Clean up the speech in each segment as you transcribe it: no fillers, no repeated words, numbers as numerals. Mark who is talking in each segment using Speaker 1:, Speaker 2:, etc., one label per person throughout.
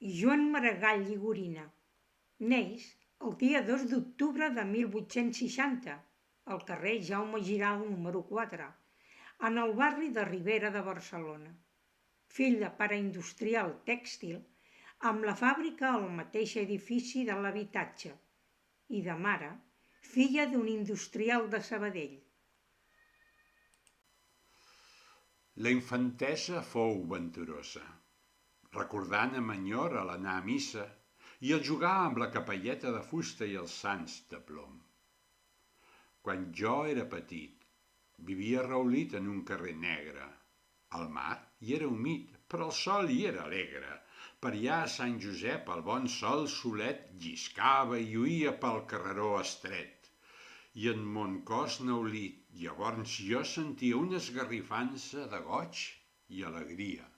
Speaker 1: i Joan Maragall i Gorina. Neix el dia 2 d'octubre de 1860, al carrer Jaume Giralt número 4, en el barri de Ribera de Barcelona. Fill de pare industrial tèxtil, amb la fàbrica al mateix edifici de l'habitatge, i de mare, filla d'un industrial de Sabadell.
Speaker 2: La infantesa fou venturosa, recordant amb enyor a l'anar a missa i el jugar amb la capelleta de fusta i els sants de plom. Quan jo era petit, vivia raulit en un carrer negre. El mar hi era humit, però el sol hi era alegre. Per allà a Sant Josep el bon sol solet lliscava i lluïa pel carreró estret. I en mon cos naulit, llavors jo sentia una esgarrifança de goig i alegria.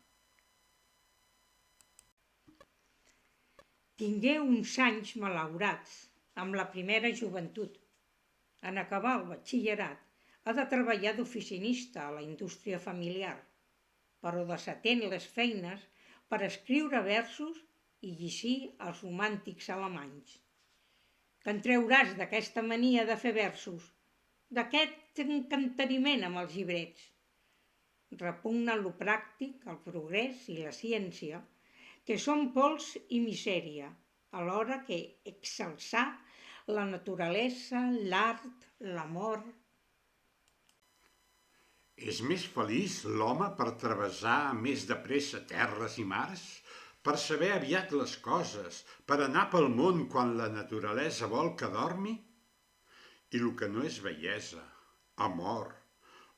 Speaker 1: Tingué uns anys malaurats amb la primera joventut. En acabar el batxillerat, ha de treballar d'oficinista a la indústria familiar, però desatén les feines per escriure versos i llegir els romàntics alemanys. Que en treuràs d'aquesta mania de fer versos, d'aquest encanteriment amb els llibrets? Repugna lo pràctic, el progrés i la ciència, que són pols i misèria, alhora que exalçar la naturalesa, l'art, l'amor.
Speaker 2: És més feliç l'home per travessar més de pressa terres i mars, per saber aviat les coses, per anar pel món quan la naturalesa vol que dormi? I el que no és bellesa, amor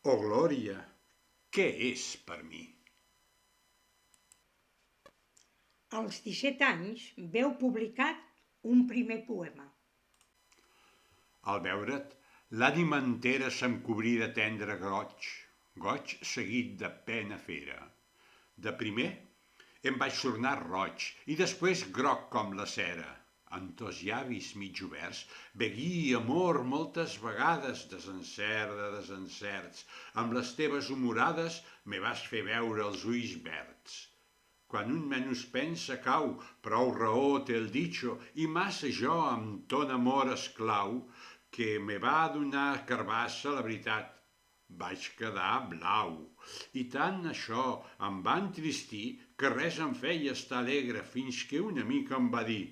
Speaker 2: o glòria, què és per mi?
Speaker 1: Als 17 anys veu publicat un primer poema.
Speaker 2: Al veure't, l'ànima entera se'm cobrí de tendre goig seguit de pena fera. De primer em vaig tornar roig i després groc com la cera. En tos llavis mig oberts beguí amor moltes vegades, desencert de desencerts. Amb les teves humorades me vas fer veure els ulls verds. Quan un menys pensa cau, prou raó té el dicho, i massa jo amb ton amor esclau, que me va donar carbassa la veritat. Vaig quedar blau, i tant això em va entristir que res em feia estar alegre fins que un amic em va dir: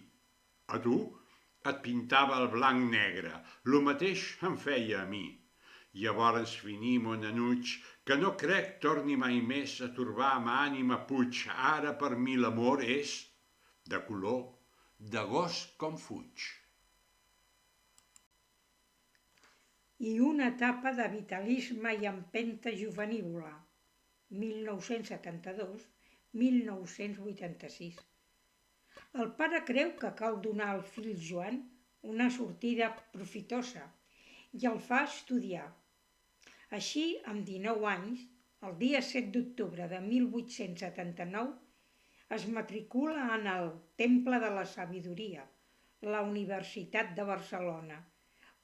Speaker 2: a tu et pintava el blanc negre, lo mateix em feia a mi. Llavors finí, mon anuig, que no crec torni mai més a torbar ma ànima puig. Ara per mi l'amor és de color de gos com fuig.
Speaker 1: I una etapa de vitalisme i empenta juvenívola, 1972-1986. El pare creu que cal donar al fill Joan una sortida profitosa i el fa estudiar. Així, amb 19 anys, el dia 7 d'octubre de 1879, es matricula en el Temple de la Sabidoria, la Universitat de Barcelona,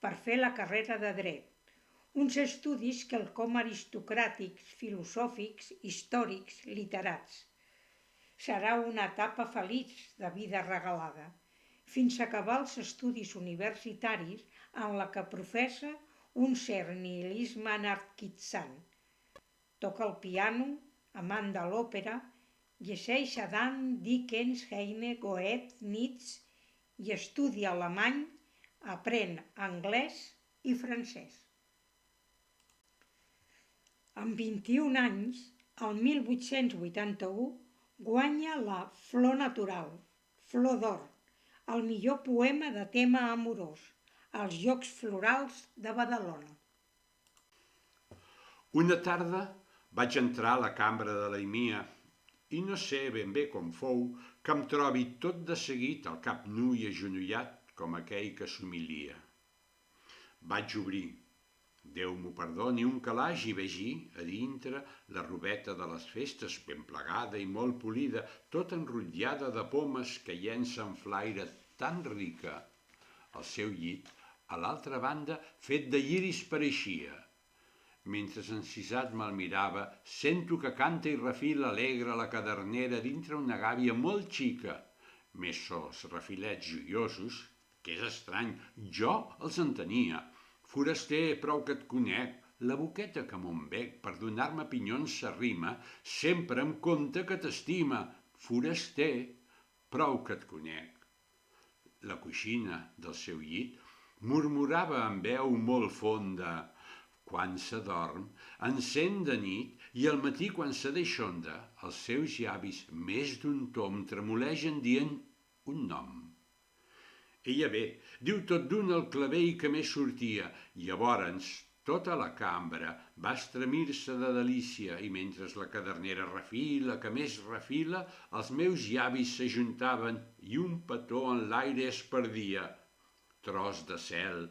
Speaker 1: per fer la carrera de Dret, uns estudis quelcom aristocràtics, filosòfics, històrics, literats. Serà una etapa feliç de vida regalada, fins a acabar els estudis universitaris en la que professa un cert nihilisme anarquitzant. Toca el piano, amant de l'òpera, llegeix Adam, Dickens, Heine, Goethe, Nietzsche i estudia alemany, aprèn anglès i francès. Amb 21 anys, el 1881, guanya la Flor Natural, Flor d'Or, el millor poema de tema amorós, als Jocs Florals de Badalona.
Speaker 2: Una tarda vaig entrar a la cambra de l'Aimia i no sé ben bé com fou que em trobi tot de seguit el cap nu i agenollat com aquell que s'humilia. Vaig obrir, Déu m'ho perdoni, un calaix i vegí a dintre la robeta de les festes ben plegada i molt polida, tot enrotllada de pomes que llencen flaire tan rica. El seu llit, a l'altra banda, fet de lliris pareixia. Mentre encisat me'l mirava, sento que canta i refila alegre la cadernera dintre una gàbia molt xica. Messos refilets joiosos, que és estrany, jo els entenia. Foraster, prou que et conec, la boqueta que mon bec per donar-me pinyons s'arrima, sempre em conta que t'estima. Foraster, prou que et conec. La coixina del seu llit murmurava amb veu molt fonda. Quan s'adorm, encén de nit i al matí quan se deixonda, els seus llavis més d'un tom tremolegen dient un nom. Ella bé, diu tot d'un el clavell que més sortia, i llavors tota la cambra va estremir-se de delícia i mentre la cadernera refila que més refila, els meus llavis s'ajuntaven i un petó en l'aire es perdia. Tros de cel,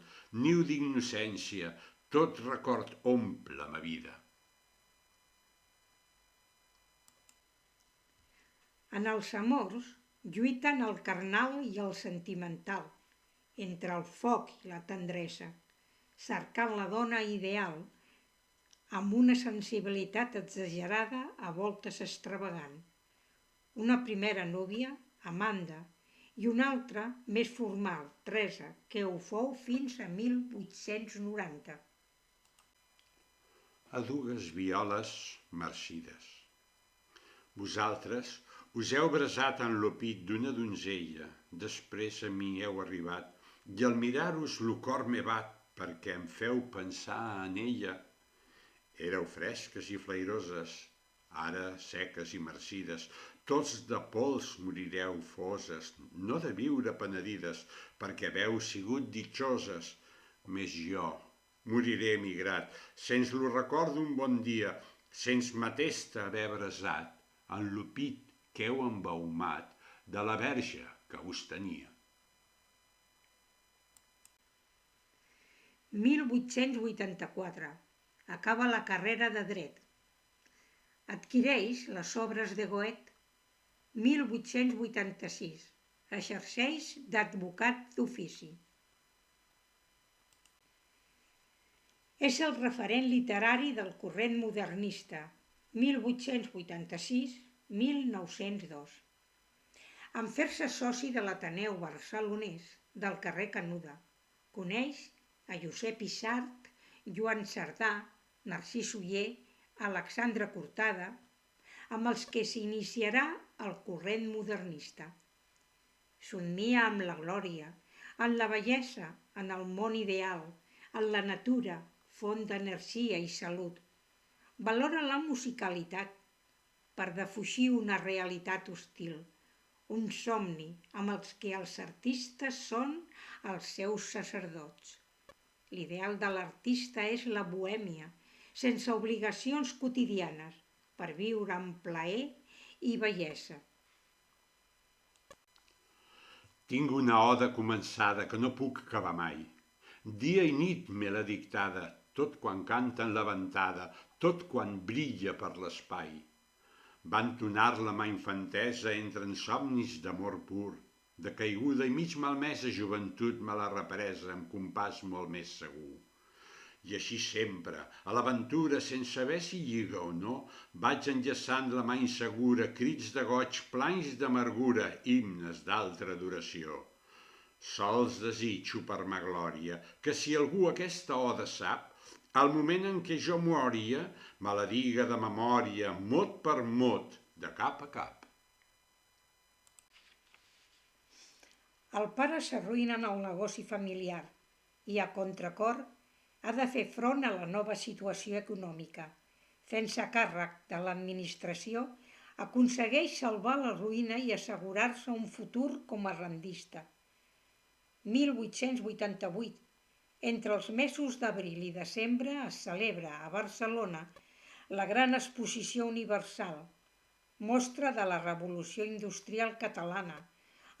Speaker 2: niu d'innocència, tot record omple ma vida.
Speaker 1: En els amors lluiten el carnal i el sentimental, entre el foc i la tendresa, cercant la dona ideal, amb una sensibilitat exagerada a voltes extravagant. Una primera núvia, Amanda, i una altra, més formal, Teresa, que ho fou fins a 1890.
Speaker 2: A dues violes marcides. Vosaltres us heu brasat en l'opit d'una donzella, després a mi heu arribat, i al mirar-us lo cor me bat, perquè em feu pensar en ella. Éreu fresques i flairoses, ara seques i marcides, tots de pols morireu foses, no de viure penedides, perquè haveu sigut ditxoses, més jo moriré emigrat, sens lo record d'un bon dia, sens matesta haver brasat en l'opit que heu embaumat de la verge que us tenia.
Speaker 1: 1884. Acaba la carrera de dret. Adquireix les obres de Goethe. 1886. Exerceix d'advocat d'ofici. És el referent literari del corrent modernista, 1886-1902. En fer-se soci de l'Ateneu Barcelonès del carrer Canuda, coneix a Josep Isart, Joan Cerdà, Narcís Oller, Alexandre Cortada, amb els que s'iniciarà el corrent modernista. Somnia amb la glòria, en la bellesa, en el món ideal, en la natura, font d'energia i salut. Valora la musicalitat per defugir una realitat hostil, un somni amb els que els artistes són els seus sacerdots. L'ideal de l'artista és la bohèmia, sense obligacions quotidianes, per viure amb plaer i bellesa.
Speaker 2: Tinc una oda començada que no puc acabar mai. Dia i nit me l'ha dictada, tot quan canta en la ventada, tot quan brilla per l'espai. Va entonar-la ma infantesa entre insomnis d'amor pur, de caiguda i mig malmesa joventut me l'ha represa amb compàs molt més segur. I així sempre, a l'aventura, sense saber si lliga o no, vaig enllaçant la mà insegura, crits de goig, planys d'amargura, himnes d'altra adoració. Sols desitjo per ma glòria, que si algú aquesta oda sap, al moment en què jo moria, me la diga de memòria, mot per mot, de cap a cap.
Speaker 1: El pare s'arruïna en el negoci familiar i, a contracor, ha de fer front a la nova situació econòmica. Fent-se càrrec de l'administració, aconsegueix salvar la ruïna i assegurar-se un futur com a rendista. 1888. Entre els mesos d'abril i desembre es celebra a Barcelona la Gran Exposició Universal, mostra de la Revolució Industrial Catalana,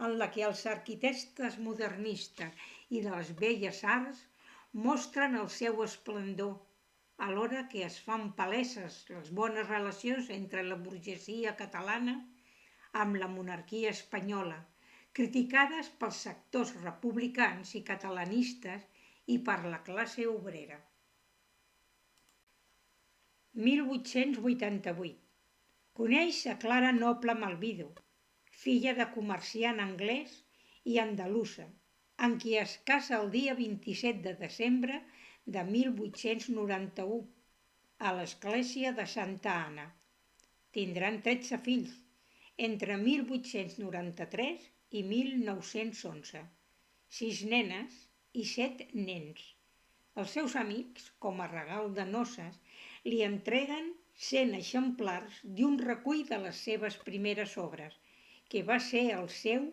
Speaker 1: en la que els arquitectes modernistes i de les belles arts mostren el seu esplendor, alhora que es fan paleses les bones relacions entre la burgesia catalana amb la monarquia espanyola, criticades pels sectors republicans i catalanistes i per la classe obrera. 1888. Coneix a Clara Noble Malvido, filla de comerciant anglès i andalusa, amb qui es casa el dia 27 de desembre de 1891 a l'església de Santa Anna. Tindran 13 fills, entre 1893 i 1911, 6 nenes i 7 nens. Els seus amics, com a regal de noces, li entreguen 100 exemplars d'un recull de les seves primeres obres, que va ser el seu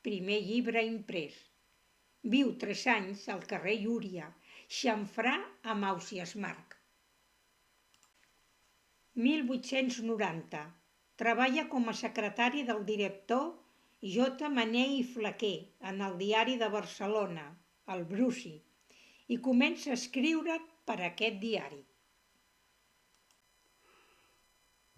Speaker 1: primer llibre imprès. Viu 3 anys al carrer Llúria, xamfrà amb Ausiàs-Marc. 1890. Treballa com a secretari del director J. Mané i Flaquer en el Diari de Barcelona, el Bruci, i comença a escriure per a aquest diari.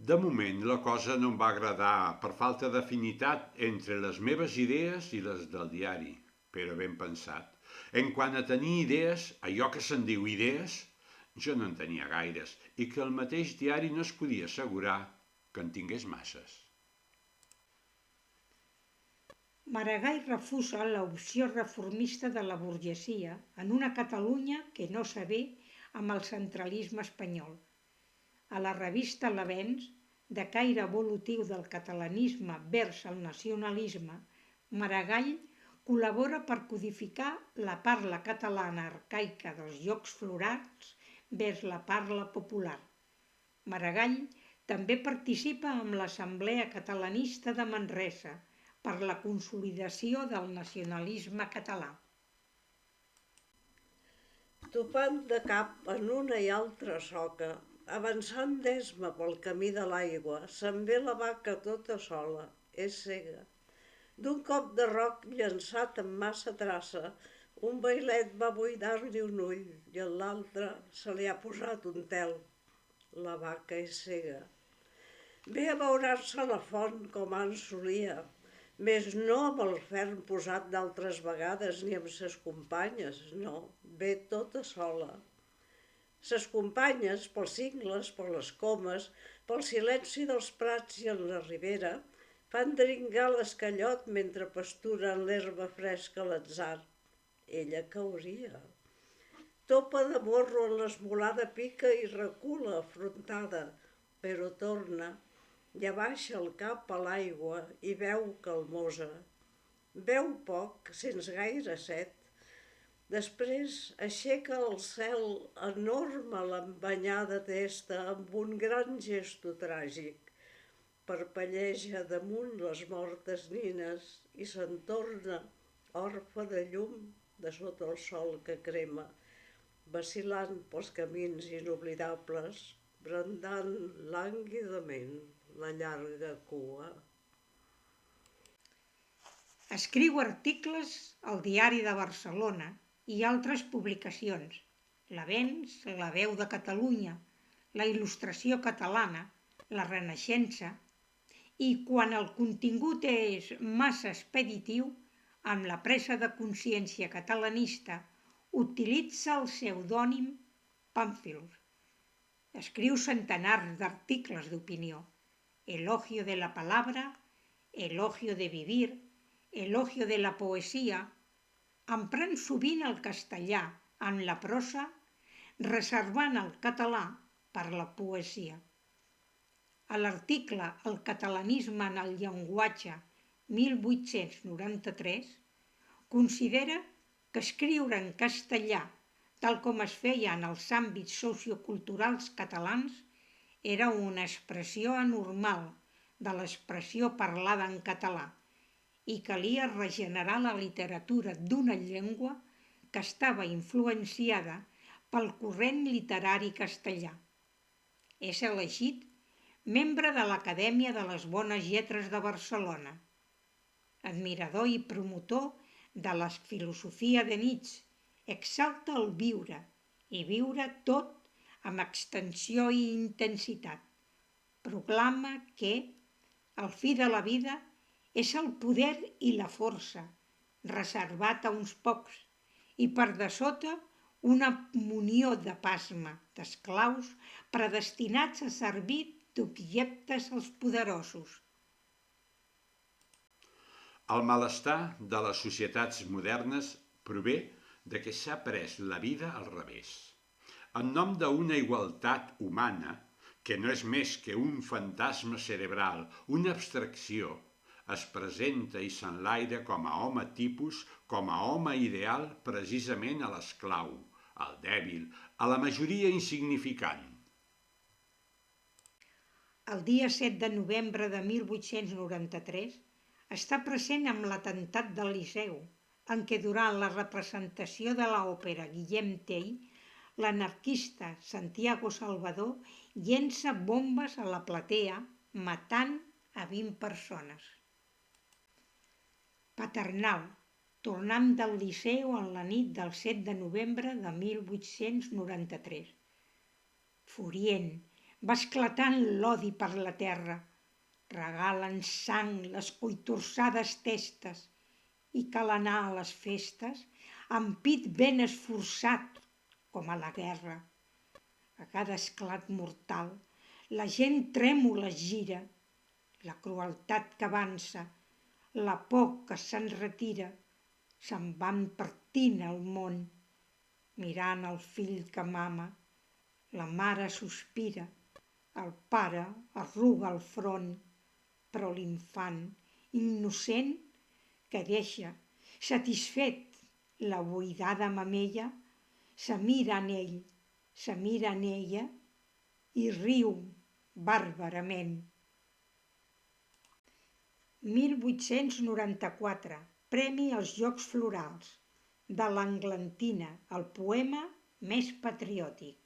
Speaker 2: De moment la cosa no em va agradar per falta d'afinitat entre les meves idees i les del diari, però ben pensat. En quant a tenir idees, allò que se'n diu idees, jo no en tenia gaires i que el mateix diari no es podia assegurar que en tingués masses.
Speaker 1: Maragall refusa l'opció reformista de la burgesia en una Catalunya que no s'avé amb el centralisme espanyol. A la revista L'Avenç, de caire evolutiu del catalanisme vers el nacionalisme, Maragall col·labora per codificar la parla catalana arcaica dels llocs florals vers la parla popular. Maragall també participa amb l'Assemblea Catalanista de Manresa per la consolidació del nacionalisme català.
Speaker 3: Topant de cap en una i altra soca, avançant d'esma pel camí de l'aigua, se'n ve la vaca tota sola, és cega. D'un cop de roc llançat amb massa traça, un vailet va buidar-li un ull i en l'altre se li ha posat un tel. La vaca és cega. Ve a beurar-se a la font com ans solia, més no amb el ferm posat d'altres vegades ni amb ses companyes, no, ve tota sola. Ses companyes, pels cingles, per les comes, pel silenci dels prats i en la ribera, fan dringar l'escallot mentre pasturen l'herba fresca a l'atzar. Ella cauria. Topa de morro en l'esmolada pica i recula afrontada, però torna, i abaixa el cap a l'aigua i beu calmosa. Beu poc, sense gaire set. Després aixeca al cel enorme l'embanyada testa amb un gran gesto tràgic. Parpelleja damunt les mortes nines i se'n torna, orfe de llum, de sota el sol que crema, vacil·lant pels camins inoblidables, brandant lànguidament la llarga cua.
Speaker 1: Escriu articles al Diari de Barcelona i altres publicacions, l'Avenç, La Veu de Catalunya, la Il·lustració Catalana, la Renaixença, i quan el contingut és massa expeditiu, amb la presa de consciència catalanista, utilitza el pseudònim Pàmfilos. Escriu centenars d'articles d'opinió, Elogio de la palabra, Elogio de vivir, Elogio de la poesia, emprant sovint el castellà en la prosa, reservant el català per la poesia. A l'article El catalanisme en el llenguatge 1893, considera que escriure en castellà, tal com es feia en els àmbits socioculturals catalans, era una expressió anormal de l'expressió parlada en català i calia regenerar la literatura d'una llengua que estava influenciada pel corrent literari castellà. És elegit membre de l'Acadèmia de les Bones Lletres de Barcelona, admirador i promotor de la filosofia de Nietzsche, exalta el viure i viure tot amb extensió i intensitat. Proclama que el fi de la vida és el poder i la força, reservat a uns pocs, i per dessota una munió de pasma d'esclaus predestinats a servir d'objectes als poderosos.
Speaker 2: El malestar de les societats modernes prové de que s'ha pres la vida al revés. En nom d'una igualtat humana, que no és més que un fantasma cerebral, una abstracció, es presenta i s'enlaira com a home tipus, com a home ideal precisament a l'esclau, al dèbil, a la majoria insignificant.
Speaker 1: El dia 7 de novembre de 1893 està present amb l'atemptat del Liceu, en què durant la representació de l'òpera Guillem Tell, l'anarquista Santiago Salvador llença bombes a la platea, matant a 20 persones. Paternal, tornant del Liceu en la nit del 7 de novembre de 1893. Furient, va esclatant l'odi per la terra, regalen sang les coitorsades testes i cal anar a les festes amb pit ben esforçat com a la guerra. A cada esclat mortal la gent trèmola es gira, la crueltat que avança, la por que se'n retira, se'n van partint el món, mirant el fill que mama, la mare sospira, el pare arruga el front, però l'infant, innocent, que deixa, satisfet, la buidada mamella, se mira en ell, se mira en ella i riu bàrbarament. 1894, Premi als Jocs Florals, de l'Englantina, el poema més patriòtic.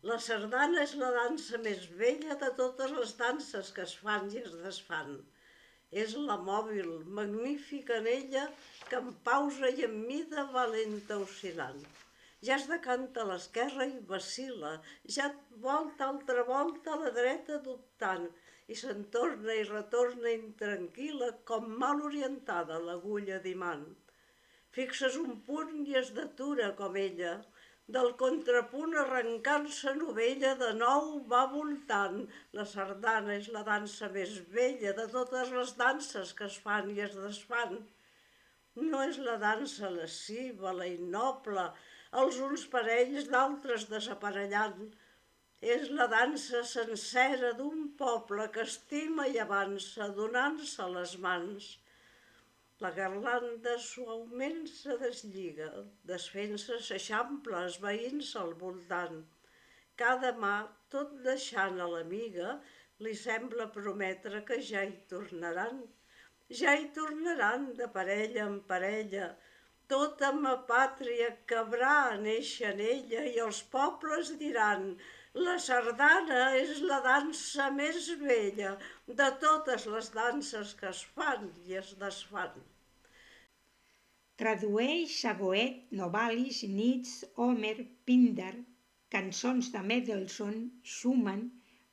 Speaker 3: La sardana és la dansa més vella de totes les danses que es fan i es desfan. És la mòbil, magnífica en ella, que en pausa i en mida valenta oscil·lant. Ja es decanta a l'esquerra i vacil·la, ja volta altra volta a la dreta dubtant, i se'n torna i retorna intranquil·la com mal orientada l'agulla d'imant. Fixes un punt i es detura com ella, del contrapunt arrencant-se novella de nou va voltant. La sardana és la dansa més vella de totes les danses que es fan i es desfan. No és la dansa lasciva, la innoble, els uns parells d'altres desaparellant. És la dansa sencera d'un poble que estima i avança, donant-se les mans. La garlanda suaument se deslliga, desfent-se s'eixampla, esvaint-se al voltant. Cada mà, tot deixant a l'amiga, li sembla prometre que ja hi tornaran. Ja hi tornaran de parella en parella. Tota ma pàtria cabrà néixer en ella i els pobles diran: la sardana és la dansa més vella de totes les danses que es fan i es desfan.
Speaker 1: Tradueix a Goethe, Novalis, Nietzsche, Homer, Píndar, cançons de Mendelssohn, Schumann,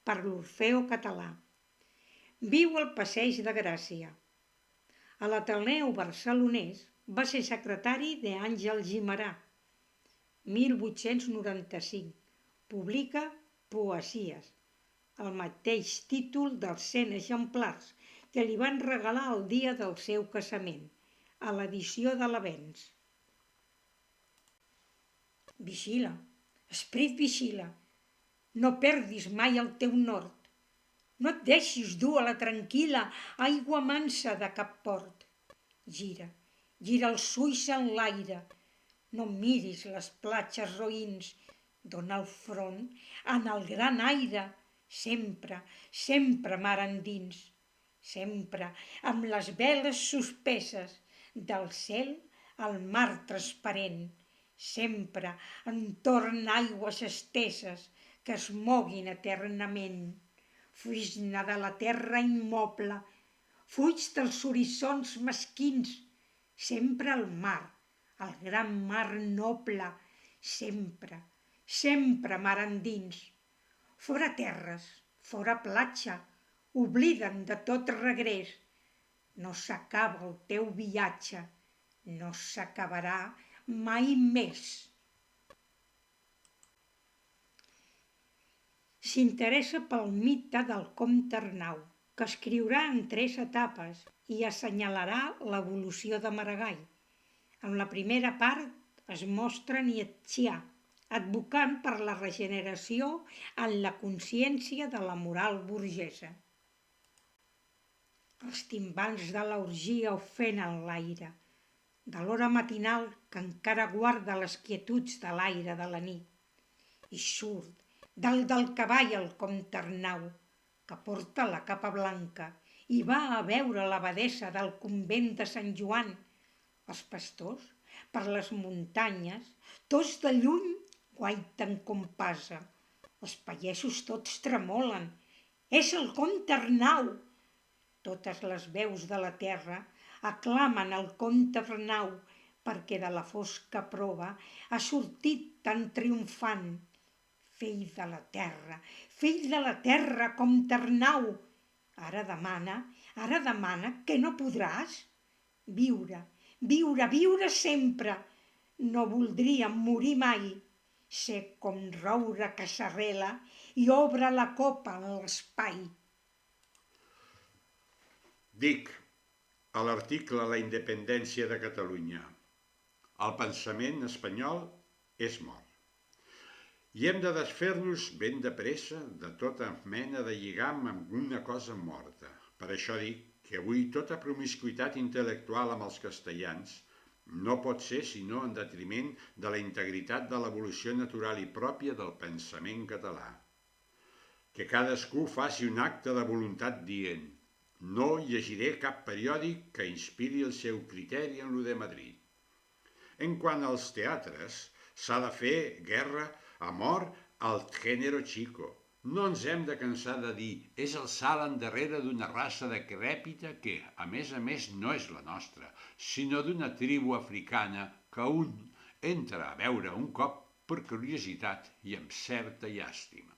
Speaker 1: per l'Orfeó Català. Viu al Passeig de Gràcia. A l'Ateneu Barcelonès va ser secretari d'Àngel Guimerà. 1895. Publica Poesies, el mateix títol dels 100 exemplars que li van regalar el dia del seu casament, a l'edició de l'Avenç. Vigila, esperit vigila, no perdis mai el teu nord. No et deixis dur a la tranquil·la aigua mansa de cap port. Gira, gira els ulls en l'aire, no miris les platges roïns, dona el front en el gran aire, sempre, sempre mar endins, sempre amb les veles suspeses, del cel al mar transparent, sempre entorn aigües esteses que es moguin eternament. Fuig-ne de la terra immoble, fuig dels horitzons mesquins, sempre al mar, el gran mar noble, sempre, sempre mar endins. Fora terres, fora platja, oblida'n de tot regrés. No s'acaba el teu viatge, no s'acabarà mai més. S'interessa pel mite del comte Arnau, que escriurà en 3 etapes i assenyalarà l'evolució de Maragall. En la primera part es mostra Nietzscheà, advocant per la regeneració en la consciència de la moral burgesa. Els timbals de l'orgia ofenen l'aire, de l'hora matinal que encara guarda les quietuds de l'aire de la nit. I surt dalt del cavall el comte Arnau, que porta la capa blanca, i va a veure l'abadessa del convent de Sant Joan. Els pastors, per les muntanyes, tots de lluny guaiten com passa. Els pagesos tots tremolen. És el comte Arnau! Totes les veus de la terra aclamen el comte Arnau perquè de la fosca prova ha sortit tan triomfant. Fill de la terra, comte Arnau! Ara demana que no podràs? Viure, viure sempre! No voldríem morir mai. Sé com roure que s'arrela i obre la copa en l'espai.
Speaker 2: Dic, a l'article La independència de Catalunya, el pensament espanyol és mort. I hem de desfer-nos ben de pressa de tota mena de lligam amb una cosa morta. Per això dic que avui tota promiscuitat intel·lectual amb els castellans no pot ser sinó en detriment de la integritat de l'evolució natural i pròpia del pensament català. Que cadascú faci un acte de voluntat dient: no llegiré cap periòdic que inspiri el seu criteri en lo de Madrid. En quant als teatres, s'ha de fer guerra amor al género chico. No ens hem de cansar de dir és el salt endarrere d'una raça decrèpita que, a més, no és la nostra, sinó d'una tribu africana que un entra a veure un cop per curiositat i amb certa llàstima.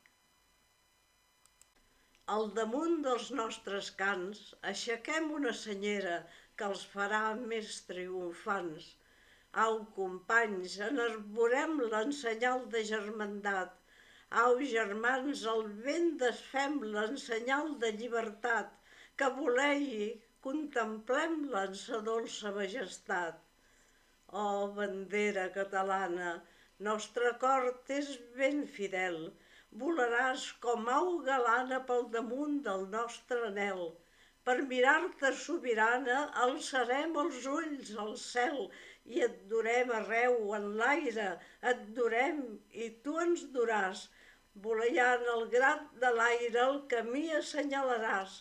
Speaker 3: Al damunt dels nostres cants aixequem una senyera que els farà més triomfants. Au, companys, enarborem-la en senyal de germandat. Au, germans, al vent desfem-la en senyal de llibertat. Que volei, contemplem-la en sa dolça majestat. Oh, bandera catalana, nostre cor t'és ben fidel. Volaràs com au galana pel damunt del nostre anhel. Per mirar-te sobirana alçarem els ulls al cel i et durem arreu en l'aire, et durem i tu ens duràs. Voleiant el grat de l'aire el camí assenyalaràs.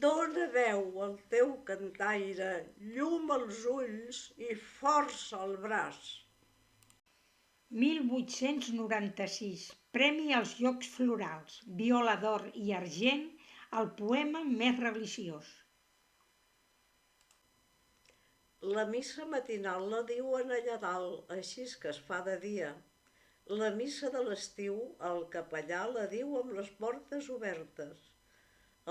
Speaker 3: Dóna veu al teu cantaire, llum als ulls i força al braç.
Speaker 1: 1896, Premi als Jocs Florals, Viola d'Or i Argent, el poema més religiós.
Speaker 3: La missa matinal la diuen allà dalt, així que es fa de dia. La missa de l'estiu, el capellà la diu amb les portes obertes.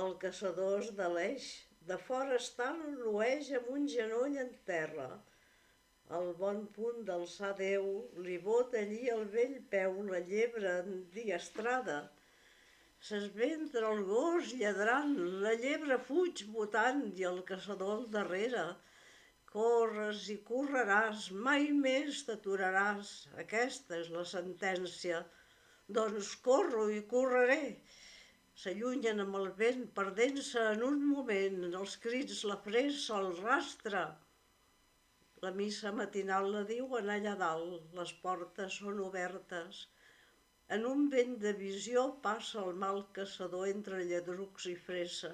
Speaker 3: El caçador es deleix, de fora estant l'oeix amb un genoll en terra. Al bon punt d'alçar Déu li bota allí al vell peu la llebre endiestrada. S'esventra el gos lladrant, la llebre fuig botant i el caçador al darrere. Corres i correràs, mai més t'aturaràs, aquesta és la sentència. Doncs corro i correré. S'allunyen amb el vent, perdent-se en un moment, els crits, la fressa, el rastre. La missa matinal la diuen allà dalt, les portes són obertes. En un vent de visió passa el mal caçador entre lladrucs i fressa.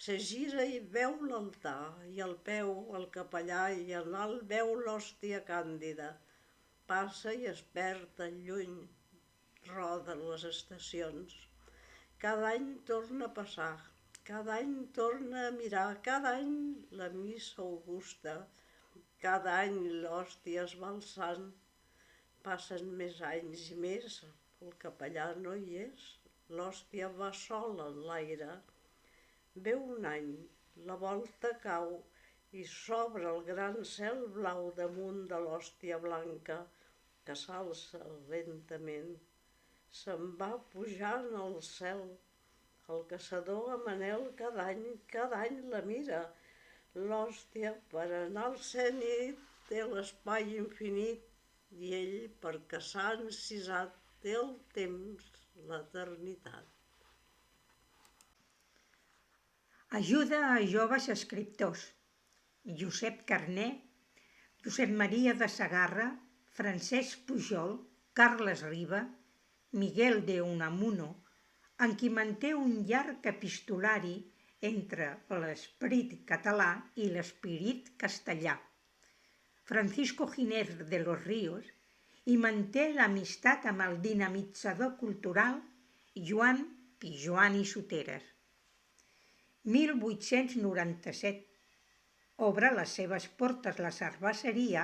Speaker 3: Se gira i veu l'altar, i al peu el capellà i en alt veu l'hòstia càndida. Passa i es perd en lluny, roden les estacions. Cada any torna a passar, cada any torna a mirar, cada any la missa augusta, cada any l'hòstia es va alçant. Passen més anys i més, el capellà no hi és, l'hòstia va sola en l'aire. Ve un any, la volta cau i s'obre el gran cel blau damunt de l'hòstia blanca que s'alça lentament. Se'n va pujant al cel, El caçador a Manel cada any la mira. L'hòstia, per anar al zenit, té l'espai infinit i ell, per caçar encisat, té el temps, l'eternitat.
Speaker 1: Ajuda a joves escriptors. Josep Carner, Josep Maria de Segarra, Francesc Pujol, Carles Riba, Miguel de Unamuno, en qui manté un llarg epistolari entre l'esperit català i l'esperit castellà. Francisco Giner de los Ríos i manté l'amistat amb el dinamitzador cultural Joan Pijoan i Soteres. 1897. Obre les seves portes la cerveseria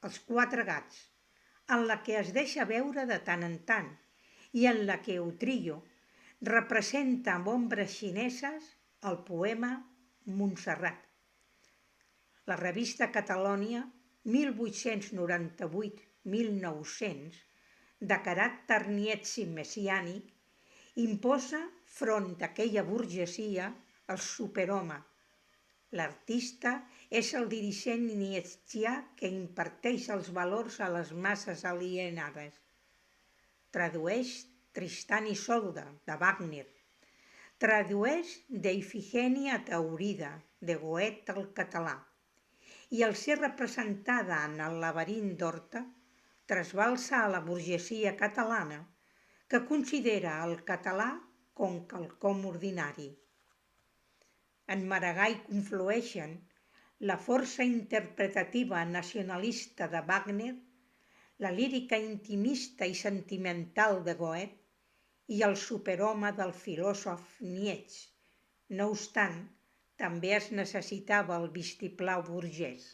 Speaker 1: Els Quatre Gats, en la que es deixa veure de tant en tant i en la que Utrillo representa amb ombres xineses el poema Montserrat. La revista Catalònia, 1898-1900, de caràcter nietzi messiànic, imposa front d'aquella burgesia el superhome. L'artista és el dirigent nietzià que imparteix els valors a les masses alienades. Tradueix Tristan i Isolda, de Wagner. Tradueix d'Ifigènia Taurida, de Goethe al català. I al ser representada en el laberint d'Horta, trasbalsa a la burgesia catalana, que considera el català com quelcom ordinari. En Maragall conflueixen la força interpretativa nacionalista de Wagner, la lírica intimista i sentimental de Goethe i el superhome del filòsof Nietzsche. No obstant, també es necessitava el vistiplau burgès.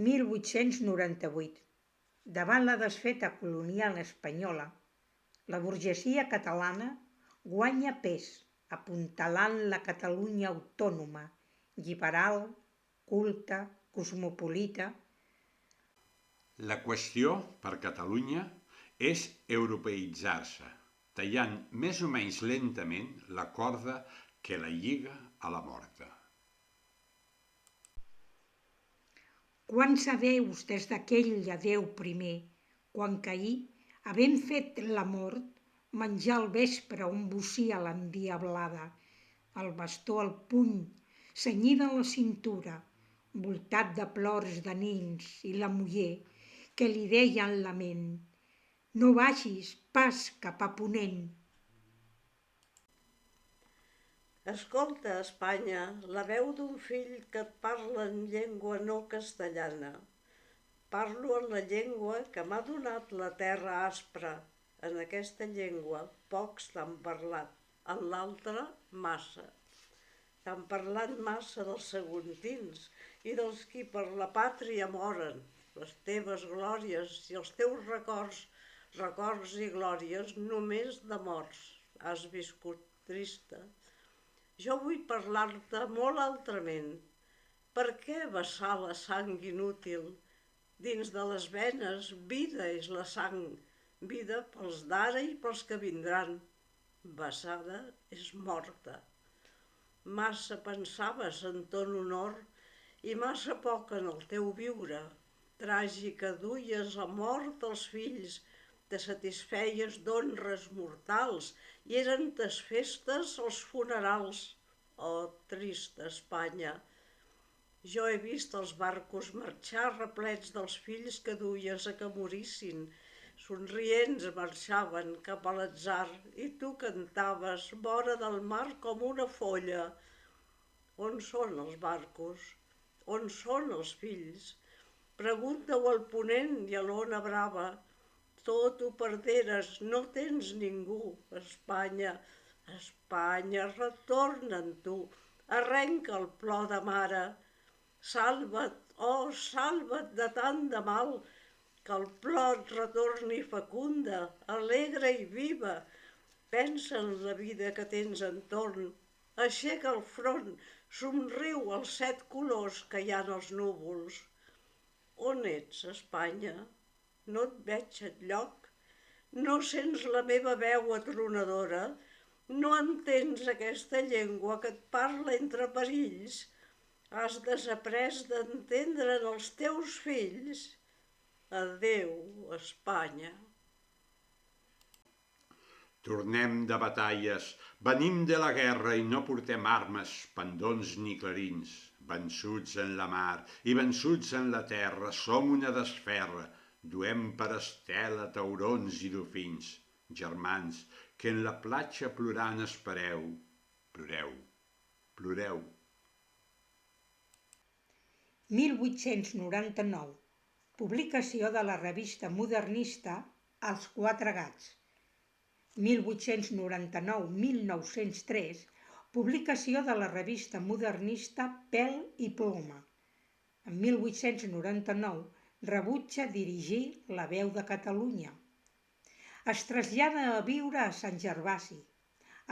Speaker 1: 1898. Davant la desfeta colonial espanyola, la burgesia catalana guanya pes, apuntalant la Catalunya autònoma, liberal, culta, cosmopolita.
Speaker 2: La qüestió per Catalunya és europeïtzar-se, tallant més o menys lentament la corda que la lliga a la morta.
Speaker 1: Quants adeus des d'aquell adeu primer, quan caí, havent fet la mort, menjar al vespre un bocí a l'endiablada, el bastó al puny, cenyida a la cintura, voltat de plors de nins i la muller que li deia en la ment: no vagis pas cap a ponent.
Speaker 3: Escolta, Espanya, la veu d'un fill que et parla en llengua no castellana. Parlo en la llengua que m'ha donat la terra aspra. En aquesta llengua pocs t'han parlat, en l'altra massa. T'han parlat massa dels saguntins i dels qui per la pàtria moren, les teves glòries i els teus records i glòries només de morts has viscut trista. Jo vull parlar-te molt altrament. Per què vessar la sang inútil? Dins de les venes vida és la sang, vida pels d'ara i pels que vindran. Vessada és morta. Massa pensaves en ton honor i massa poc en el teu viure. Tràgica duies la mort dels fills, te satisfeies d'honres mortals i eren tes festes els funerals. Oh, trista Espanya! Jo he vist els barcos marxar replets dels fills que duies a que morissin. Somrients marxaven cap a l'atzar i tu cantaves vora del mar com una folla. On són els barcos? On són els fills? Pregunta-ho al ponent i a l'ona brava. Tot ho perderes, no tens ningú. Espanya, Espanya, retorna en tu, arrenca el plor de mare. Salva't, oh, salva't de tant de mal, que el plor et retorni fecunda, alegre i viva. Pensa en la vida que tens entorn, aixeca el front, somriu els 7 colors que hi ha en els núvols. On ets, Espanya? No et veig enlloc. No sents la meva veu atronadora? No entens aquesta llengua que et parla entre perills? Has desaprès d'entendre'n els teus fills? Adéu, Espanya.
Speaker 2: Tornem de batalles, venim de la guerra i no portem armes, pendons ni clarins. Vençuts en la mar i vençuts en la terra, som una desferra, duem per estela taurons i dofins. Germans, que en la platja plorant espereu, ploreu, ploreu.
Speaker 1: 1899. Publicació de la revista modernista Els Quatre Gats. 1899-1903. Publicació de la revista modernista Pèl i Ploma. En 1899 rebutja dirigir La Veu de Catalunya. Es trasllada a viure a Sant Gervasi,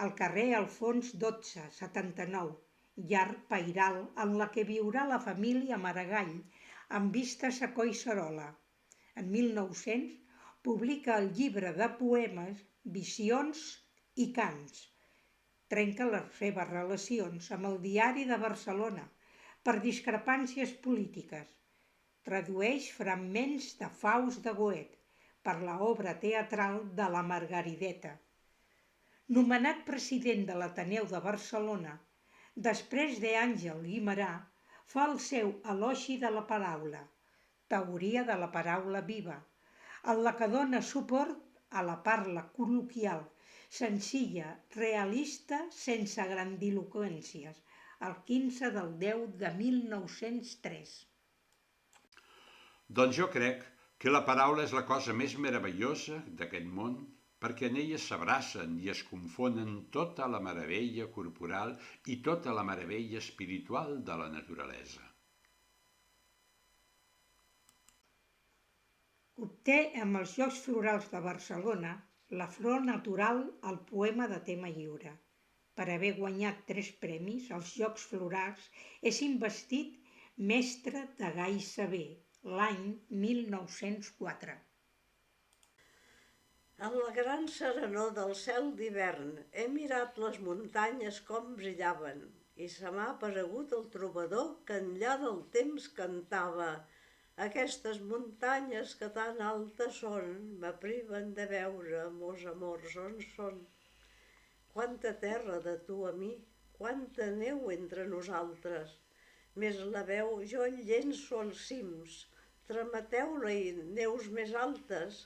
Speaker 1: al carrer Alfons 12, 79, llar pairal en la que viurà la família Maragall, amb vistes a Collserola. En 1900 publica el llibre de poemes Visions i Cants. Trenca les seves relacions amb el Diari de Barcelona per discrepàncies polítiques. Tradueix fragments de Faust de Goethe per l'obra teatral de la Margarideta. Nomenat president de l'Ateneu de Barcelona, després d'Àngel Guimerà, fa el seu elogi de la paraula, teoria de la paraula viva, en la que dona suport a la parla col·loquial, senzilla, realista, sense grandiloqüències, el 15 del 10 de 1903.
Speaker 2: Doncs jo crec que la paraula és la cosa més meravellosa d'aquest món, perquè en ella s'abracen i es confonen tota la meravella corporal i tota la meravella espiritual de la naturalesa.
Speaker 1: Obté amb els Jocs Florals de Barcelona la Flor Natural al poema de tema lliure. Per haver guanyat 3 premis als Jocs Florals és investit mestre de Gai Saber l'any 1904.
Speaker 3: En la gran serenor del cel d'hivern he mirat les muntanyes com brillaven i se m'ha aparegut el trobador que enllà del temps cantava. Aquestes muntanyes que tan altes són m'apriven de veure, mos amors, on són. Quanta terra de tu a mi, quanta neu entre nosaltres. Més la veu jo en llenço als cims, trameteu-la i neus més altes.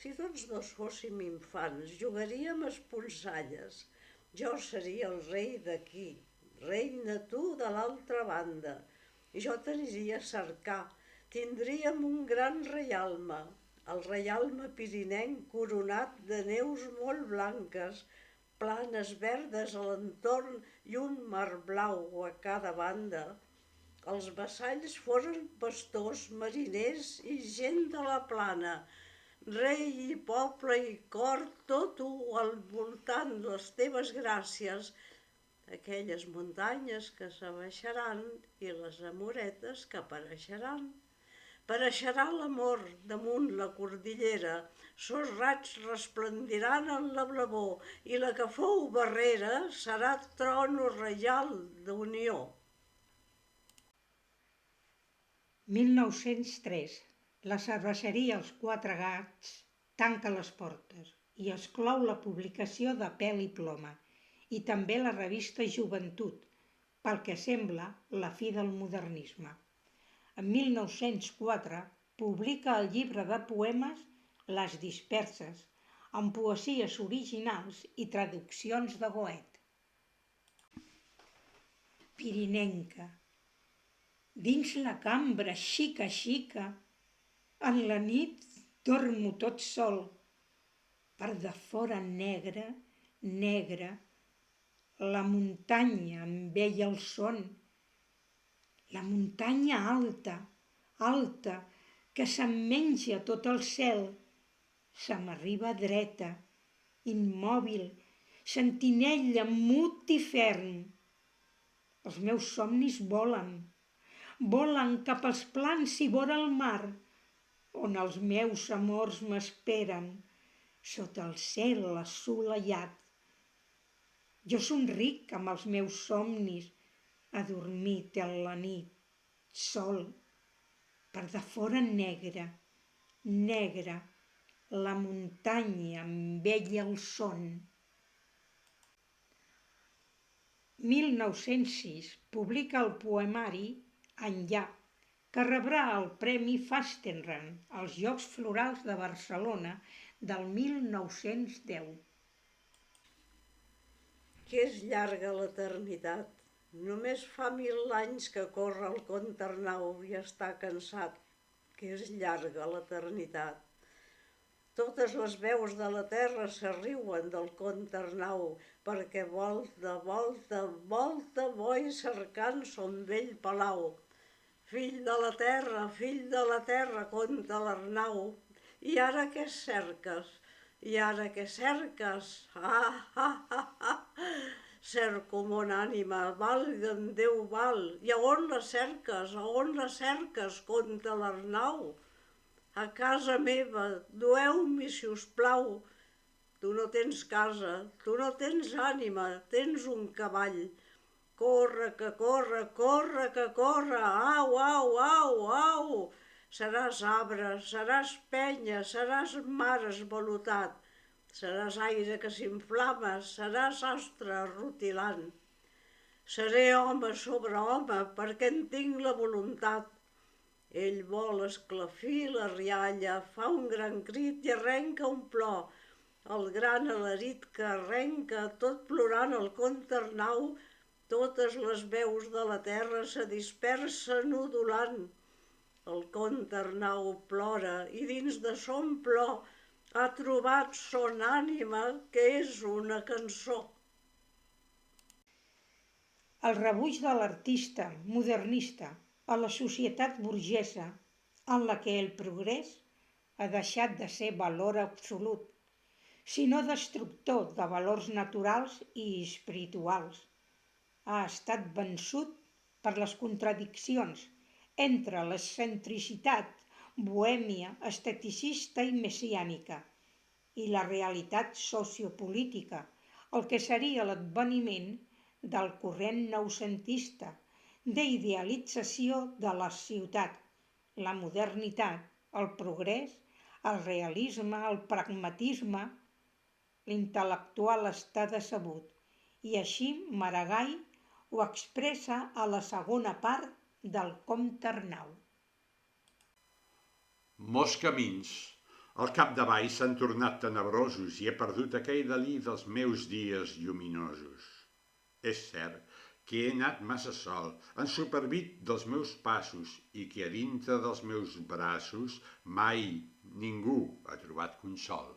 Speaker 3: Si tots dos fóssim infants, jugaríem a esponsalles. Jo seria el rei d'aquí, reina tu de l'altra banda. Jo t'aniria a cercar, tindríem un gran reialme, el reialme pirinenc coronat de neus molt blanques, planes verdes a l'entorn i un mar blau a cada banda. Els vassalls foren pastors, mariners i gent de la plana, rei i poble i cor, tot al voltant les teves gràcies, aquelles muntanyes que s'abaixaran i les amoretes que apareixeran. Apareixerà l'amor damunt la cordillera, sos raigs resplendiran en la blavor i la que fou barrera serà trono reial d'unió.
Speaker 1: 1903. La cerveseria Els Quatre Gats tanca les portes i exclou la publicació de Pèl i Ploma i també la revista Joventut, pel que sembla la fi del modernisme. En 1904 publica el llibre de poemes Les Disperses, amb poesies originals i traduccions de Goethe. Pirinenca. Dins la cambra xica, xica, en la nit dormo tot sol. Per de fora negra, negra, la muntanya em veia el son. La muntanya alta, alta, que se'm menja tot el cel. Se m'arriba dreta, immòbil, sentinella, mut i ferm. Els meus somnis volen, volen cap als plans i vora el mar, on els meus amors m'esperen, sota el cel assolellat. Jo somric amb els meus somnis, adormit en la nit, sol, per de fora negra, negra, la muntanya em veia el son. 1906 publica el poemari Enllà, que rebrà el Premi Fastenrath als Jocs Florals de Barcelona del 1910.
Speaker 3: Que és llarga l'eternitat. Només fa 1000 anys que corre el Comte Arnau i està cansat. Que és llarga l'eternitat. Totes les veus de la terra s'arriuen del Comte Arnau, perquè volta, volta, volta, boi cercant son vell palau. Fill de la terra, Comte l'Arnau. I ara què cerques? I ara què cerques? Ah, ah, ah, ah! Cerco mon ànima, valga'm Déu val. I a on la cerques? A on la cerques, Comte l'Arnau? A casa meva, dueu-m'hi, si us plau. Tu no tens casa, tu no tens ànima, tens un cavall. Corre, que corre, corre, que corre, au, au, au, au. Seràs arbre, seràs penya, seràs mar esvalotat. Seràs aire que s'inflama, seràs astre rutilant. Seré home sobre home perquè en tinc la voluntat. Ell vol esclafir la rialla, fa un gran crit i arrenca un plor. El gran alarit que arrenca, tot plorant el Comte Arnau, totes les veus de la terra se dispersen udolant. El Comte Arnau plora i dins de son plor ha trobat son ànima, que és una cançó.
Speaker 1: El rebuig de l'artista modernista a la societat burgesa en la que el progrés ha deixat de ser valor absolut, sinó destructor de valors naturals i espirituals. Ha estat vençut per les contradiccions entre l'excentricitat bohèmia, esteticista i messiànica i la realitat sociopolítica, el que seria l'adveniment del corrent noucentista, d'idealització de la ciutat, la modernitat, el progrés, el realisme, el pragmatisme. L'intel·lectual està decebut i així Maragall ho expressa a la segona part del Comte Arnau.
Speaker 2: Molts camins al capdavall s'han tornat tenebrosos i he perdut aquell delí dels meus dies lluminosos. És cert que he anat massa sol, ensuperbit dels meus passos i que a dintre dels meus braços mai ningú ha trobat consol.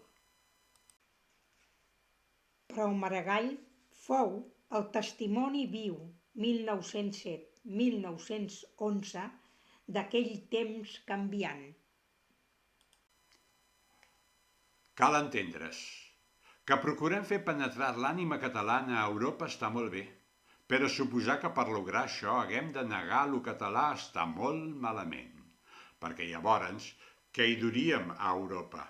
Speaker 1: Però Maragall fou el testimoni viu 1907-1911 d'aquell temps canviant.
Speaker 2: Cal entendre's que procurem fer penetrar l'ànima catalana a Europa està molt bé, però suposar que per lograr això haguem de negar lo català està molt malament, perquè llavors què hi duríem a Europa?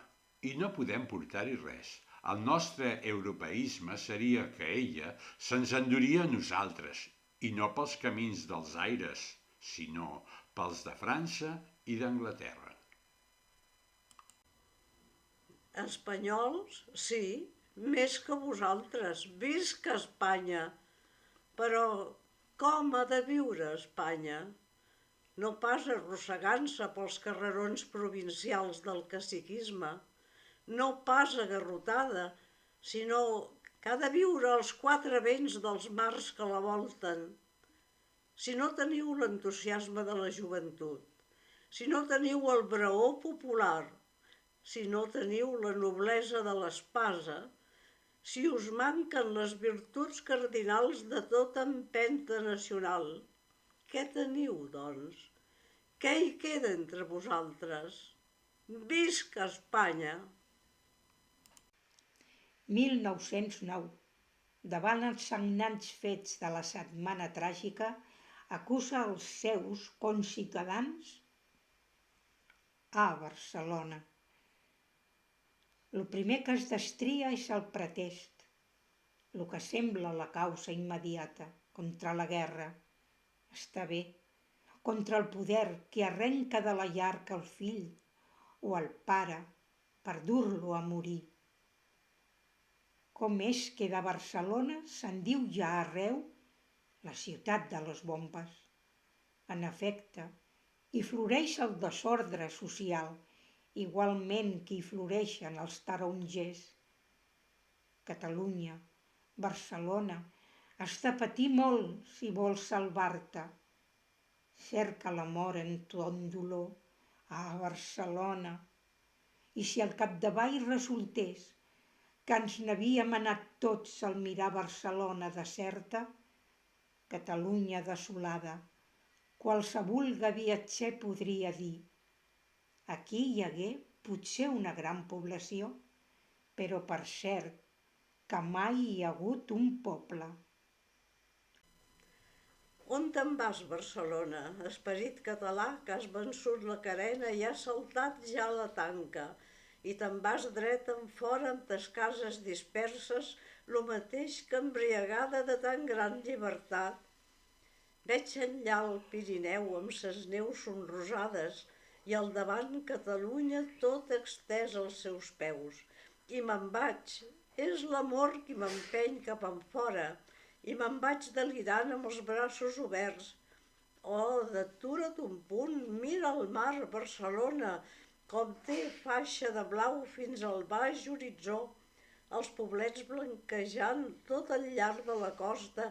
Speaker 2: I no podem portar-hi res. El nostre europeisme seria que ella se'ns enduria a nosaltres, i no pels camins dels aires, sinó pels de França i d'Anglaterra.
Speaker 3: Espanyols, sí, més que vosaltres, visca Espanya! Però com ha de viure Espanya? No pas arrossegant-se pels carrerons provincials del caciquisme, no pas agarrotada, sinó que ha de viure als quatre vents dels mars que la volten. Si no teniu l'entusiasme de la joventut, si no teniu el braó popular, si no teniu la noblesa de l'espasa, si us manquen les virtuts cardinals de tota empenta nacional, què teniu, doncs? Què hi queda entre vosaltres? Visca Espanya!
Speaker 1: 1909. Davant els sagnants fets de la Setmana Tràgica, acusa els seus conciutadans a Barcelona. Lo primer que es destria és el pretest, lo que sembla la causa immediata contra la guerra. Està bé, contra el poder que arrenca de la llar que el fill o el pare per dur-lo a morir. Com és que de Barcelona se'n diu ja arreu la ciutat de les bombes. En efecte, hi floreix el desordre social, igualment que hi floreixen els tarongers. Catalunya, Barcelona, has de patir molt si vols salvar-te. Cerca la mort en ton dolor, Barcelona. I si al capdavall resultés que ens n'havíem anat tots al mirar Barcelona deserta, Catalunya desolada, qualsevol viatger podria dir: aquí hi hagué potser una gran població, però per cert que mai hi ha hagut un poble.
Speaker 3: On te'n vas, Barcelona, esperit català, que has vençut la carena i has saltat ja la tanca, i te'n vas dret enfora amb tes cases disperses, lo mateix que embriagada de tan gran llibertat. Veig enllà el Pirineu amb ses neus sonrosades i al davant Catalunya tot extès als seus peus. I me'n vaig, és l'amor qui m'empeny cap enfora, i me'n vaig delirant amb els braços oberts. Oh, detura't un punt, mira el mar, Barcelona, com té faixa de blau fins al baix horitzó, els poblets blanquejant tot al llarg de la costa,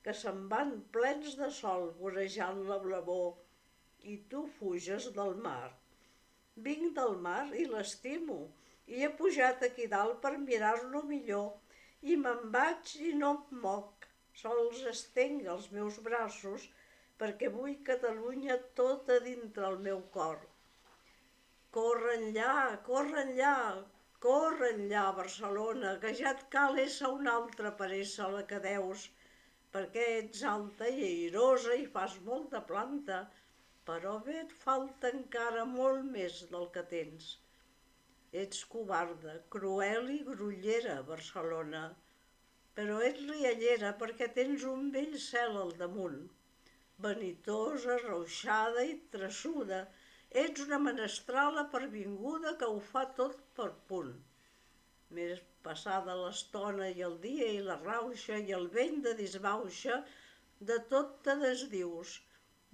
Speaker 3: que se'n van plens de sol vorejant la blavor. I tu fuges del mar. Vinc del mar i l'estimo, i he pujat aquí dalt per mirar-lo millor, i me'n vaig i no em moc, sols estenc els meus braços, perquè vull Catalunya tota dintre el meu cor. Corre enllà, Barcelona, que ja et cal ésser una altra per ésser la que deus, perquè ets alta i airosa i fas molta planta, però bé et falta encara molt més del que tens. Ets covarda, cruel i grollera, Barcelona, però ets riallera perquè tens un vell cel al damunt. Vanitosa, rauixada i traçuda, ets una menestrala pervinguda que ho fa tot per punt. Més passada l'estona i el dia i la rauxa i el vent de disbauxa, de tot te desdius,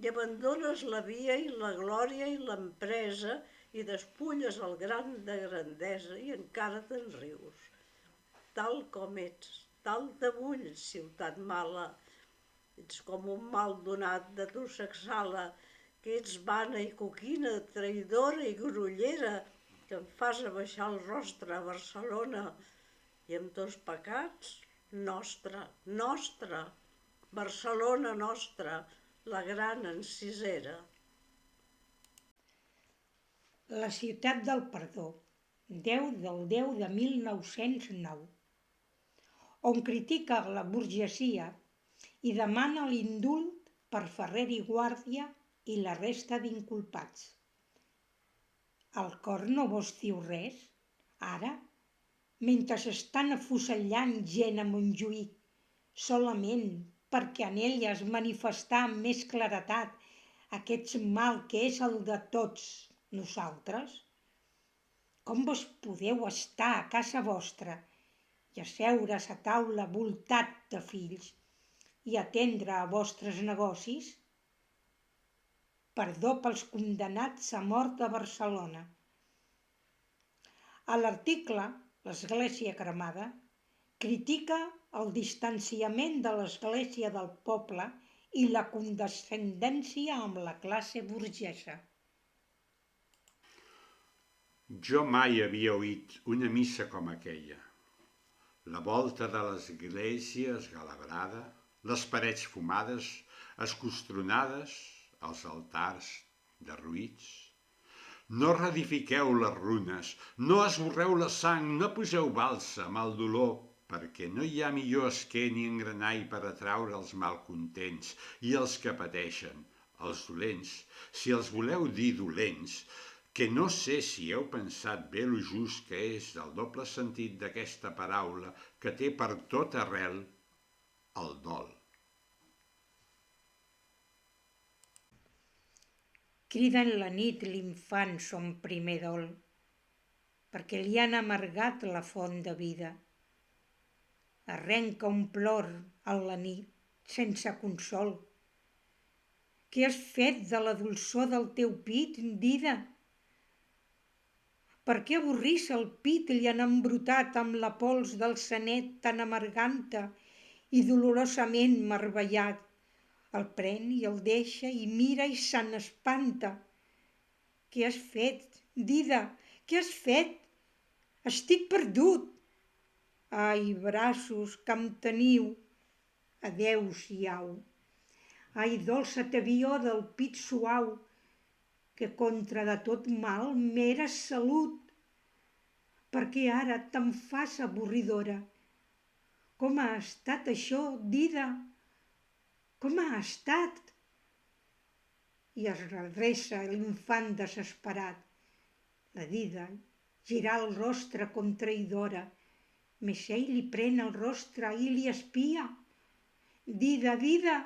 Speaker 3: i abandones la via i la glòria i l'empresa i despulles el gran de grandesa i encara te'n rius. Tal com ets, tal te vull, ciutat mala. Ets com un mal donat de tu s'exhala, que ets vana i coquina, traïdora i grollera, que em fas abaixar el rostre a Barcelona, i amb tots pecats, nostra, Barcelona nostra, la gran encisera.
Speaker 1: La ciutat del perdó, 10 del 10 de 1909, on critica la burgesia i demana l'indult per Ferrer i Guàrdia i la resta d'inculpats. El cor no vos diu res, ara, mentre s'estan afusellant gent a Montjuïc, solament perquè en ell es manifestà amb més claretat aquest mal que és el de tots nosaltres? Com vos podeu estar a casa vostra i asseure's a taula voltat de fills i atendre a vostres negocis? Perdó pels condemnats a mort a Barcelona. A l'article L'Església cremada critica el distanciament de l'Església del poble i la condescendència amb la classe burgesa.
Speaker 2: Jo mai havia oït una missa com aquella. La volta de l'església esgalabrada, les parets fumades, escostronades, els altars derruïts. No reedifiqueu les runes, no esborreu la sang, no poseu bàlsam al dolor, perquè no hi ha millor esquer ni engranall per atraure els malcontents i els que pateixen, els dolents, si els voleu dir dolents, que no sé si heu pensat bé lo just que és el doble sentit d'aquesta paraula que té per tot arrel el dol.
Speaker 1: Crida en la nit l'infant son primer dol, perquè li han amargat la font de vida. Arrenca un plor a la nit, sense consol. Què has fet de la dolçor del teu pit, dida? Per què avorrissa el pit li han embrutat amb la pols del senet tan amarganta i dolorosament meravellat? El pren i el deixa i mira i se n'espanta. Què has fet, dida? Què has fet? Estic perdut. Ai, braços que em teniu, adeu-siau. Ai, dolça tebior del pit suau, que contra de tot mal m'eres salut. Per què ara te'n fas avorridora? Com ha estat això, dida? Com ha estat? I es redreça l'infant desesperat. La dida gira el rostre com traïdora, més ell li pren el rostre i li espia. Dida, dida!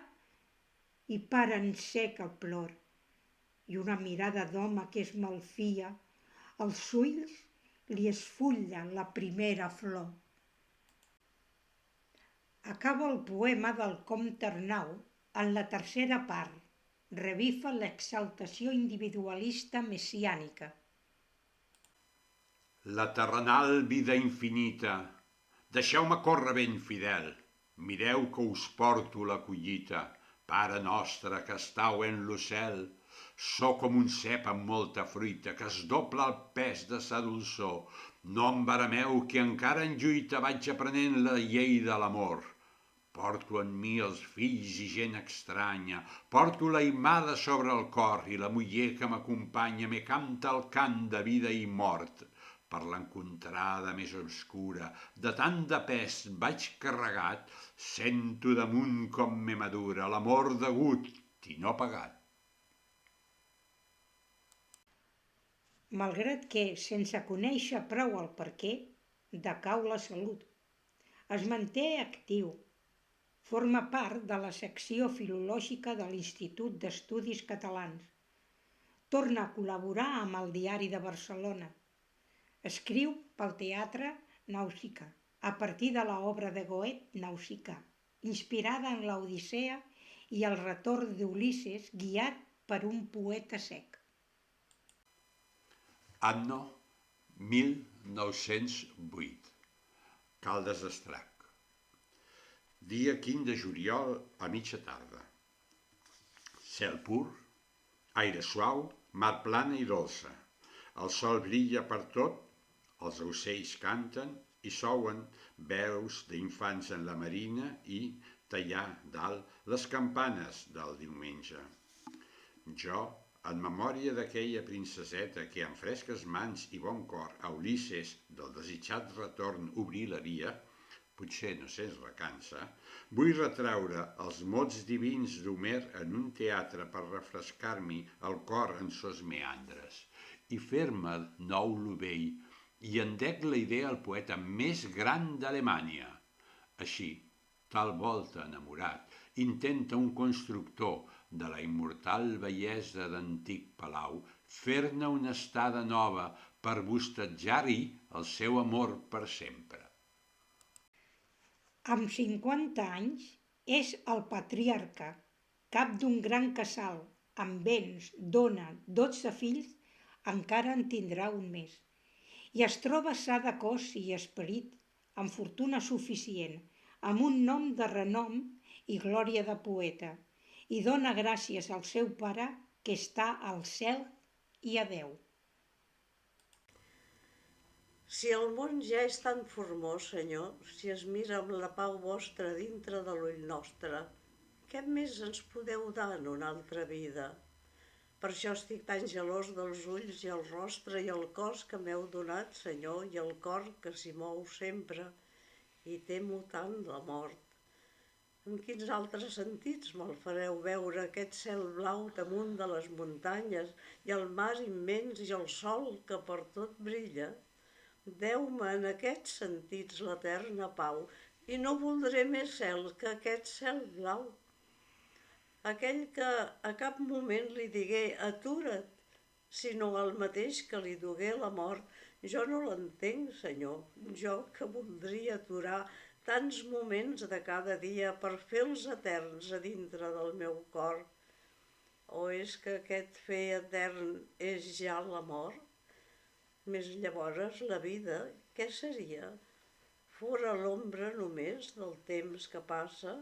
Speaker 1: I para en sec el plor, i una mirada d'home que es malfia, els ulls li esfulla la primera flor. Acaba el poema del comte Arnau en la tercera part. Revifa l'exaltació individualista messiànica.
Speaker 2: La terrenal vida infinita, deixeu-me córrer ben fidel, mireu que us porto la collita, Pare nostre que estau en lo cel. Sóc com un cep amb molta fruita que es dobla el pes de sa dolçor. No em barameu que encara en lluita vaig aprenent la llei de l'amor. Porto en mi els fills i gent estranya, porto la imada sobre el cor i la muller que m'acompanya me canta el cant de vida i mort. Per l'encontrada més obscura, de tant de pes vaig carregat, sento damunt com me madura l'amor degut i no pagat.
Speaker 1: Malgrat que, sense conèixer prou el perquè, decau la salut. Es manté actiu. Forma part de la secció filològica de l'Institut d'Estudis Catalans. Torna a col·laborar amb el Diari de Barcelona. Escriu pel teatre Nàusica, a partir de l'obra de Goethe Nàusica, inspirada en l'Odissea i el retorn d'Ulisses guiat per un poeta cec.
Speaker 2: Anno 1908. Caldes d'Estrac. Dia 15 de juliol a mitja tarda. Cel pur, aire suau, mar plana i dolça. El sol brilla per tot, els ocells canten i souen veus d'infants en la marina i tallar dalt les campanes del diumenge. Jo, en memòria d'aquella princeseta que amb fresques mans i bon cor a Ulisses del desitjat retorn obrir la via, potser no se'ns recansa, vull retraure els mots divins d'Homer en un teatre per refrescar-m'hi el cor en sos meandres i fer-me nou lo vell, i en dec la idea al poeta més gran d'Alemanya. Així, tal volta enamorat, intenta un constructor de la immortal bellesa d'antic palau fer-ne una estada nova per bostejar-hi el seu amor per sempre.
Speaker 1: Amb 50 anys és el patriarca, cap d'un gran casal, amb béns, dona, 12 fills, encara en tindrà un més. I es troba sa de cos i esperit, amb fortuna suficient, amb un nom de renom i glòria de poeta, i dona gràcies al seu pare que està al cel i a Déu.
Speaker 3: Si el món ja és tan formós, senyor, si es mira amb la pau vostra dintre de l'ull nostre, què més ens podeu dar en una altra vida? Per això estic tan gelós dels ulls i el rostre i el cos que m'heu donat, senyor, i el cor que s'hi mou sempre, i temo tant la mort. En quins altres sentits me'l fareu veure, aquest cel blau damunt de les muntanyes i el mar immens i el sol que per tot brilla? Deu-me en aquests sentits l'eterna pau i no voldré més cel que aquest cel blau. Aquell que a cap moment li digué atura't, sinó el mateix que li dugué la mort, jo no l'entenc, Senyor, jo que voldria aturar tants moments de cada dia per fer-los eterns a dintre del meu cor. O és que aquest fer etern és ja la mort? Més llavors la vida, què seria? Fora l'ombra només del temps que passa,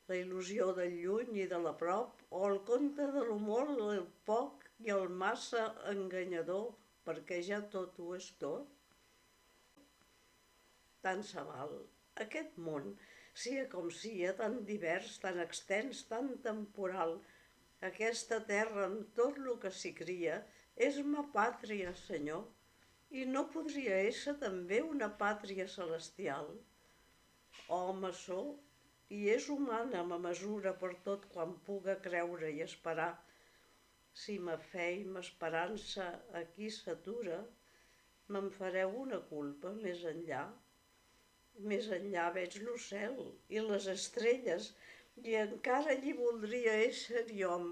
Speaker 3: la il·lusió del lluny i de la prop, o el conte de l'humor, el poc i el massa enganyador, perquè ja tot ho és tot? Tant se val. Aquest món, sia com sia, tan divers, tan extens, tan temporal, aquesta terra amb tot el que s'hi cria, és ma pàtria, Senyor, i no podria ésser també una pàtria celestial. Home sóc, i és humana ma mesura per tot quan puga creure i esperar. Si ma fe i ma esperança aquí s'atura, me'n fareu una culpa més enllà. Més enllà veig l'ocel i les estrelles i encara allí voldria ésser hom.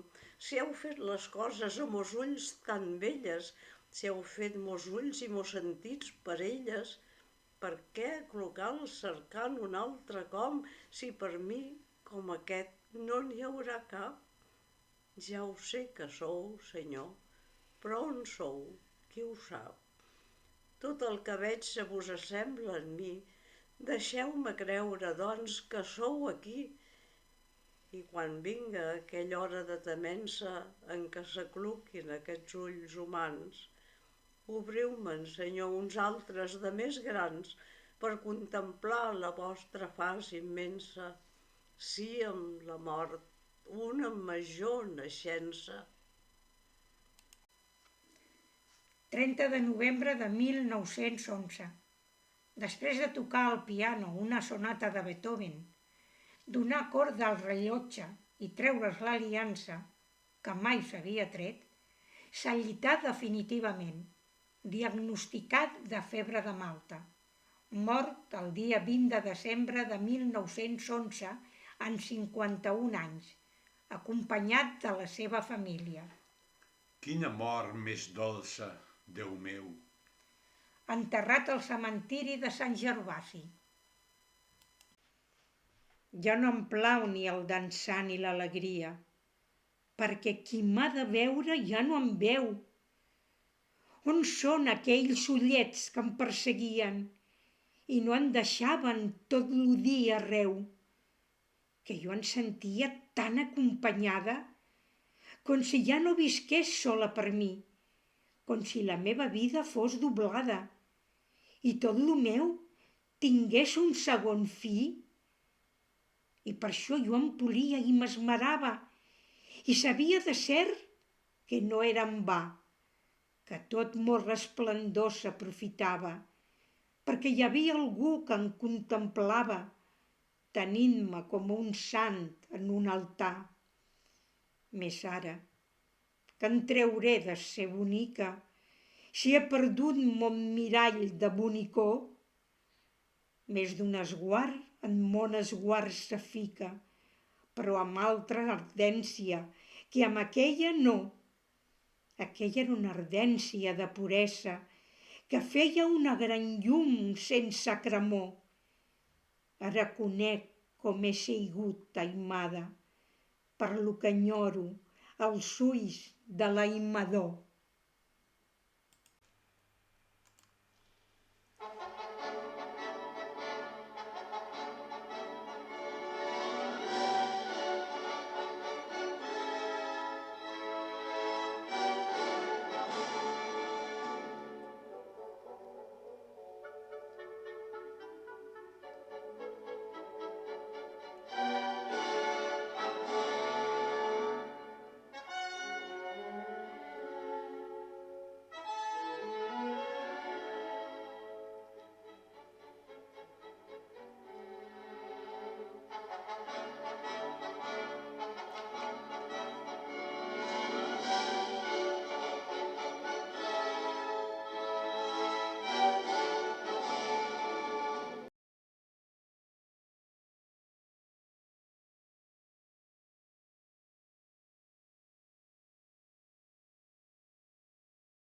Speaker 3: Si heu fet les coses amb mos ulls tan belles, si heu fet mos ulls i mos sentits per elles, per què clocal cercant un altre com, si per mi, com aquest, no n'hi haurà cap? Ja ho sé que sou, Senyor, però on sou? Qui ho sap? Tot el que veig se vos assembla en mi. Deixeu-me creure, doncs, que sou aquí. I quan vinga aquella hora de temença en què s'acluquin aquests ulls humans, obriu-me'n, Senyor, uns altres de més grans per contemplar la vostra faç immensa, sí amb la mort, una major naixença.
Speaker 1: 30 de novembre de 1911. Després de tocar al piano una sonata de Beethoven, donar corda al rellotge i treure's l'aliança, que mai s'havia tret, s'allità definitivament, diagnosticat de febre de Malta, mort el dia 20 de desembre de 1911 en 51 anys, acompanyat de la seva família.
Speaker 2: Quina mort més dolça, Déu meu!
Speaker 1: Enterrat al cementiri de Sant Gervasi. Ja no em plau ni el dansar ni l'alegria, perquè qui m'ha de veure ja no em veu. On són aquells ullets que em perseguien i no en deixaven tot el dia arreu? Que jo em sentia tan acompanyada, com si ja no visqués sola per mi, com si la meva vida fos doblada i tot lo meu tingués un segon fi. I per això jo em polia i m'esmerava i sabia de cert que no era en va, que tot mo resplendor s'aprofitava, perquè hi havia algú que em contemplava, tenint-me com un sant en un altar. Més ara, que en trauré de ser bonica, si he perdut mon mirall de bonicó? Més d'un esguard en mon esguard se fica, però amb altra ardència, que amb aquella no. Aquella era una ardència de puresa, que feia una gran llum sense cremor. Ara conec com he sigut taimada, per lo que enyoro els ulls de l'aimador.